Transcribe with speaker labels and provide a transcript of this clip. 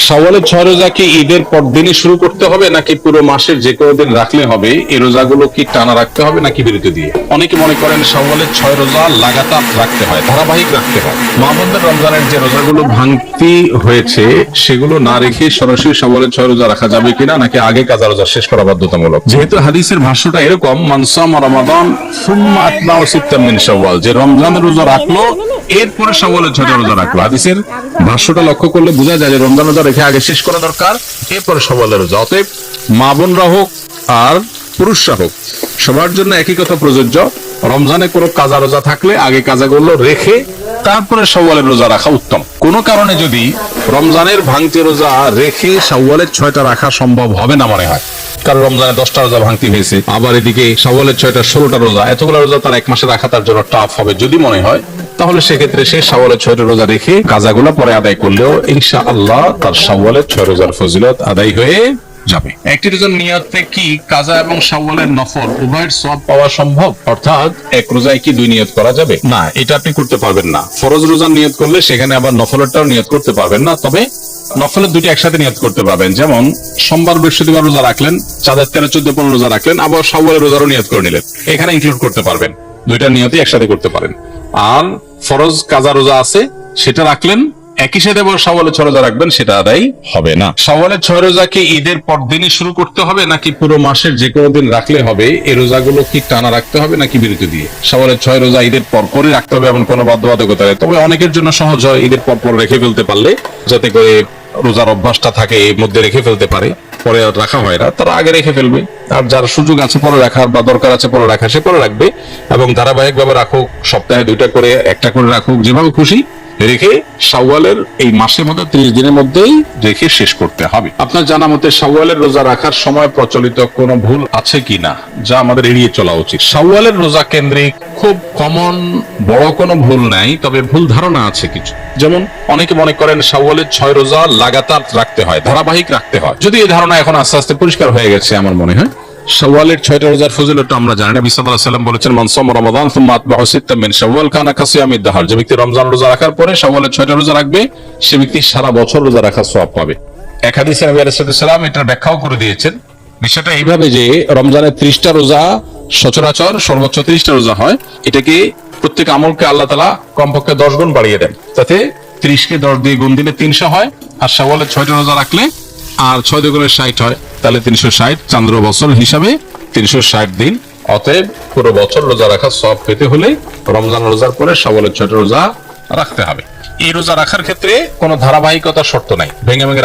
Speaker 1: শাওয়ালের 6 রোজা কি ঈদের পরদিনই শুরু করতে হবে নাকি পুরো মাসের যে কোনো দিন রাখলে হবে? এই রোজাগুলো কি টানা রাখতে হবে নাকি বিরতি দিয়ে? অনেকে মনে করেন শাওয়ালের 6 রোজা লাগাতার রাখতে হয়, ধারাবাহিক রাখতে হয়। মা বোনদের রমজানের যে রোজাগুলো ভাঙতি হয়েছে সেগুলো না রেখে সরাসরি শাওয়ালের 6 রোজা রাখা যাবে কিনা, নাকি আগে কাজা রোজা শেষ করা বাধ্যতামূলক? যেহেতু হাদিসের ভাষ্যটা এরকম, মান সামা রমাদান সুম্মা আতবাউ সিত্তাম মিন শাওয়াল, যে রমজানের রোজা রাখলো এরপরে শাওয়ালের 6টা রোজা রাখলো। হাদিসের ভাষ্যটা লক্ষ্য করলে বোঝা যায় যে রমজান রোজা রেখে আগে শেষ করা দরকার, এরপরে শাওয়ালের রোজা। অতএব মা বোনরা হোক আর পুরুষরা হোক সবার জন্য একই কথা প্রযোজ্য। রমজানে কোনো কাজা রোজা থাকলে আগে কাজাগুলো রেখে তারপরে শাওয়ালের রোজা রাখা উত্তম। কোনো কারণে যদি রমজানের ভাঙতি রোজা রেখে শাওয়ালের 6টা রাখা সম্ভব হবে না মনে হয়, কারণ রমজানে 10টা রোজা ভাঙতি হয়েছে, আবার এদিকে শাওয়ালের 6টা 16টা রোজা, এতগুলো রোজা তার এক মাসে রাখা তার জন্য টাফ হবে যদি মনে হয়, তাহলে সেক্ষেত্রে সে শাওয়ালের 6টা রোজা রেখে কাজাগুলো পরে আদায় করলেও ইনশাআল্লাহ তার শাওয়ালের 6 রোজার ফজিলত আদায় হয়ে যাবে। একটি রোজার নিয়তে কি কাজা এবং শাওয়ালের নফল উভয়ের সওয়াব পাওয়া সম্ভব? অর্থাৎ এক রোজায় কি দুই নিয়ত করা যাবে? না, এটা আপনি করতে পারবেন না। ফরজ রোজার নিয়ত করলে সেখানে আবার নফলেরটাও নিয়ত করতে পারবেন না, তবে নফলের দুইটা একসাথে নিয়ত করতে পারবেন। যেমন সোমবার বৃহস্পতিবার রোজা রাখলেন, চাঁদের 13, 14, 15 রোজা রাখলেন, আবার শাওয়ালের রোজারও নিয়ত করে নিলেন, এখানে ইনক্লুড করতে পারবেন। দুইটা নিয়তই একসাথে করতে পারেন। আর ফরজ কাজা রোজা আছে সেটা রাখলেন, একই সাথে আবার শাওয়ালের 6 রোজা রাখবেন, সেটা আদায় হবে না। শাওয়ালের 6 রোজা কি ঈদের পরদিনই শুরু করতে হবে নাকি পুরো মাসের যে কোনো দিন রাখলে হবে? এই রোজাগুলো কি টানা রাখতে হবে নাকি বিরতি দিয়ে? শাওয়ালের 6 রোজা ঈদের পরপরই রাখতে হবে এমন কোনো বাধ্যবাধকতা নেই, তবে অনেকের জন্য সহজ হয় ঈদের পরপর রেখে ফেলতে পারলে, যাতে করে রোজার অভ্যাসটা থাকে, এর মধ্যে রেখে ফেলতে পারে, পরে আর রাখা হয় না, তারা আগে রেখে ফেলবে। আর যার সুযোগ আছে পরে রাখার বা দরকার আছে পরে রাখার, সে পরে রাখবে। এবং ধারাবাহিক ভাবে রাখুক, সপ্তাহে 2টা করে, 1টা করে রাখুক, যেভাবে খুশি রেখে শাওয়ালের এই মাসের মধ্যে 30 দিনের মধ্যেই রেখে শেষ করতে হবে। আপনার জানা মতে শাওয়ালের রোজা রাখার সময় প্রচলিত কোনো ভুল আছে কিনা যা আমাদের এড়িয়ে চলা উচিত? শাওয়ালের রোজা কেন্দ্রিক খুব কমন বড় কোনো ভুল নাই, তবে ভুল ধারণা আছে কিছু। যেমন অনেকে মনে করেন শাওয়ালের 6 রোজা লাগাতার রাখতে হয়, ধারাবাহিক রাখতে হয়। যদি এই ধারণা এখন আস্তে আস্তে পরিষ্কার হয়ে গেছে আমার মনে হয়। শাওয়ালের 6টা রোজার ফজিলতটা আমরা জানি। নবী সাল্লাল্লাহু আলাইহি ওয়াসাল্লাম বলেছেন, মান সামা রমাদান সুম্মা আতবাউ সিত্তাম মিন শাওয়াল কানা কাসিয়ামিদ দাহর, যে ব্যক্তি রমজান রোজা রাখার পরে শাওয়ালের 6টা রোজা রাখবে সে ব্যক্তি সারা বছর রোজা রাখার সওয়াব পাবে। এক হাদিসে নবী আলাইহিস সালাম এটার ব্যাখ্যাও করে দিয়েছেন। বিষয়টা এইভাবে যে রমজানের 30টা রোজা সচরাচর সর্বোচ্চ 30টা রোজা হয়, এটাকে প্রত্যেক আমলকে আল্লাহ তাআলা কমপক্ষে 10 গুণ বাড়িয়ে দেন, তাতে 30কে 10 দিয়ে গুণ দিলে 300 হয়। আর শাওয়ালের 6টা রোজা রাখলে আর 6 দুগুণে 60 হয়, তাহলে 360, চন্দ্র বছর হিসাবে 360 দিন। অতএব পুরো বছর রোজা রাখার সওয়াব পেতে হলে রমজান রোজার পরে শাওয়ালের 6টা রোজা রাখতে হবে। এই রোজা রাখার ক্ষেত্রে কোনো ধারাবাহিকতার শর্ত নাই, ভেঙে ভেঙে